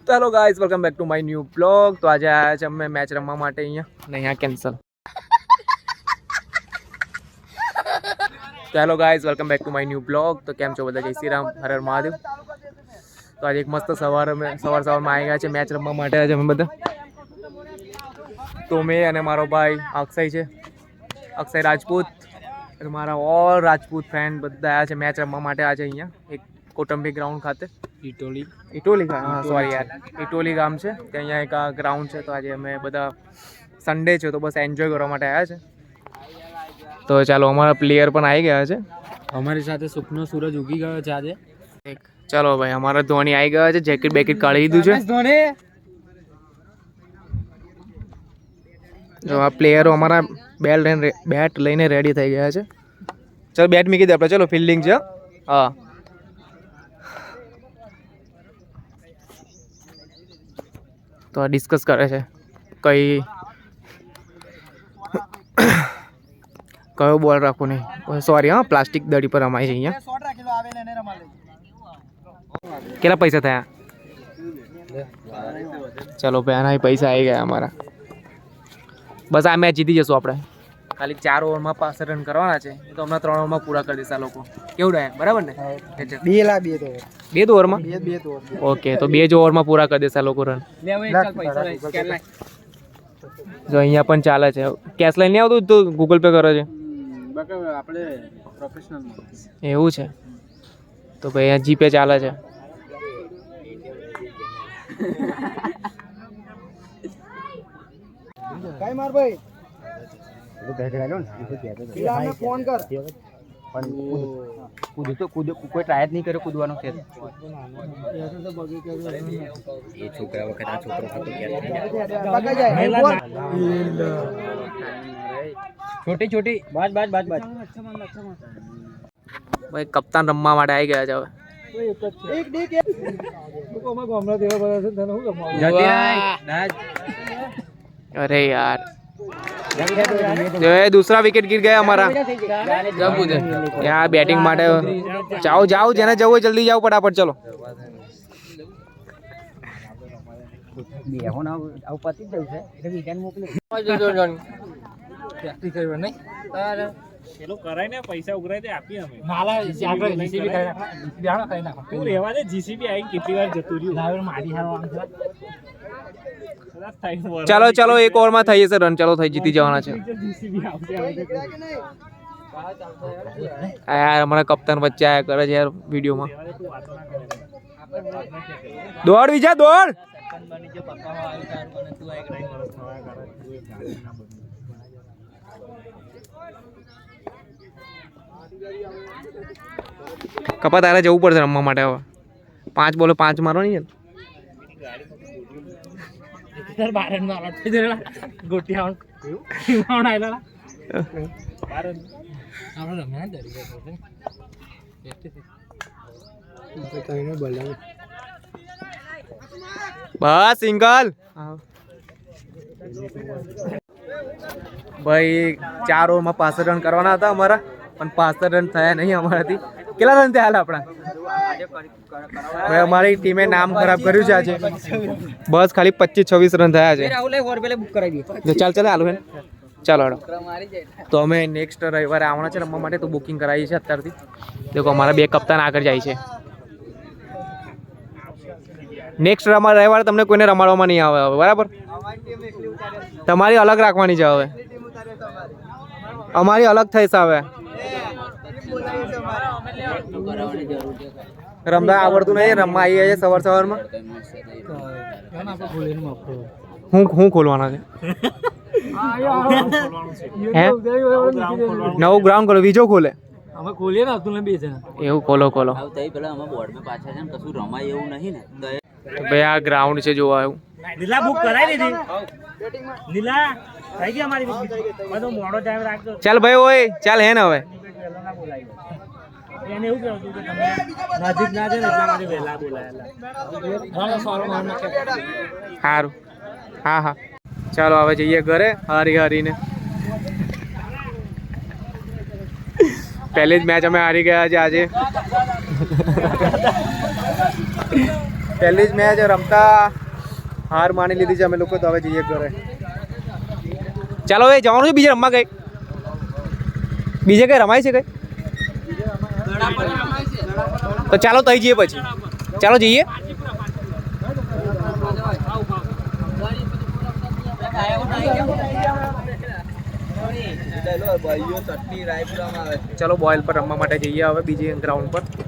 ચાલો guys welcome back to my new blog. તો આજે આવ્યા છે અમે મેચ રમવા માટે અહીંયા ને અહીંયા કેન્સલ. ચાલો guys welcome back to my new blog. તો કેમ છો બધા? જય શ્રી રામ, હર હર મહાદેવ. તો આજે એક મસ્ત સવારમાં આવી ગયા છે મેચ રમવા માટે આજે અમે બધા. તો મેં અને મારો ભાઈ અક્ષય છે, અક્ષય રાજપૂત, અને મારા ઓલ રાજપૂત ફ્રેન્ડ બધા આવ્યા છે મેચ રમવા માટે આજે અહીંયા એક કોટંબી ગ્રાઉન્ડ ખાતે. ઇટોલી હા સોરી યાર, ઇટોલી ગામ છે ત્યાં અહીંયા એક ગ્રાઉન્ડ છે. તો આજે અમે બધા સન્ડે છે તો બસ એન્જોય કરવા માટે આવ્યા છે. તો ચાલો અમારા પ્લેયર પણ આવી ગયા છે. અમારી સાથે સુખનો સૂરજ ઉગી ગયો છે આજે. ચાલો ભાઈ અમારા ધોની આવી ગયા છે, જેકેટ બેકેટ કાઢી દીધું છે. જો આ પ્લેયરો અમારા બેટ લઈને રેડી થઈ ગયા છે. ચાલો બેટ મૂકી દે આપણે, ચલો ફિલ્ડિંગ છે. હા તો આ ડિસ્કસ કરે છે કયો બોલ રાખવો નહીં. સોરી હા, પ્લાસ્ટિક દડી પર રમાય છે અહીંયા. કેટલા પૈસા થયા? ચલો ભાઈ પૈસા આવી ગયા અમારા. બસ આ મેચ જીતી જશું આપણે. ખાલી 4 ઓવરમાં 65 રન કરવાના છે. તો હમણાં 3 ઓવરમાં પૂરા કરી દેશે આ લોકો. કેવું રહે? બરાબર ને? 2 ઓવરમાં ઓકે. તો 2 જ ઓવરમાં પૂરા કરી દેશે આ લોકો રન. જો અહીંયા પણ ચાલે છે. કેશ લઈને આવતું તો ગૂગલ પે કરે છે આપણે પ્રોફેશનલ એવું છે. તો ભાઈ અહીંયા જીપે ચાલે છે. કઈ માર ભાઈ ફોન કર. કોઈ ટ્રાય જ નહીં કર્યો કૂદવાનો છે. એ છોકરા વખત આ છોકરો છોટી છોટી બાજ ભાઈ કપ્તાન રમવા માટે આવી ગયા છે હવે. अरे यार जो है दूसरा विकेट गिर गया हमारा. यार बैटिंग માટે જાઓ જેને જવું હોય જલ્દી જાઓ ફટાફટ. ચલો પૈસા ઉઘરાય તે આપી અમે નાલા જીસીબી તું રહેવા દે. જીસીબી આઈ કેટલી વાર જતું રહ્યું મારી હારવાનું છે. ચાલો 1 ઓવરમાં થઈ જશે રન. ચાલો થઈ જીતી જવાના છે યાર. અમારા કપ્તાન વચ્ચે આયા કરે છે યાર વિડીયોમાં. દોડ વિજા દોડ. કપા તારે જવું પડશે રમવા માટે હવે. 5 બોલે 5 મારો નહીં. બસ સિંગલ. ભાઈ 4 ઓવરમાં 65 રન કરવાના હતા અમારા, પણ 65 રન થયા નહીં અમારાથી. કેટલા રન થયા આપણા? ભાઈ અમારી ટીમે નામ ખરાબ કર્યું છે આજે. બસ ખાલી 25-26 રન થયા છે. ચાલ આલુ હે ચાલો હેડો. તો અમે નેક્સ્ટ રવિવારે આવવાના છે રમવા માટે. તો બુકિંગ કરાવી છે અત્યારથી. દેખો અમારા 2 કપ્તાન આગળ જાય છે. નેક્સ્ટ રવિવારે તમને કોઈને રમાડવામાં નહીં આવે હવે, બરાબર? તમારી અલગ રાખવાની છે હવે. અમારી અલગ થઈશ હવે. રમતા આવડતું નહીં, રમવા આવી જાય સવારમાં. હું ખોલવાના છે હે? નવું ગ્રાઉન્ડ ખોલો, બીજો ખોલે. અમે ખોલીએ ને તું બે જણા એવું ખોલો. પેલા અમે બોર્ડ માં પાછા છે ને કશું રમાય એવું નહીં ને. ભાઈ આ ગ્રાઉન્ડ છે જોવા આવ્યું. નીલા બુક કરાવી દીધી. નીલા થઈ ગઈ અમારી બધો મોડો ટાઈમ રાખજો. ચાલ ભાઈ ઓય ચાલ હે ને હવે. એને એવું કહેવું કે તમે નજીક ના છે ને એટલા માટે વહેલા બોલાયેલા. સારું હા ચાલો હવે જઈએ ઘરે હારીને. પહેલી જ મેચ અમે હારી ગયા છે આજે. પહેલી જ મેચ રમતા હાર માની લીધી છે અમે લોકો, તો હવે જઈએ ઘરે. ચાલો એ જવાનું છે બીજે રમવા કઈ? બીજે કઈ રમાય છે કઈ? તો ચાલો તઈ જઈએ પછી. ચાલો જઈએ. ચલો બોઇલ પર રમવા માટે જઈએ હવે બીજે ગ્રાઉન્ડ પર.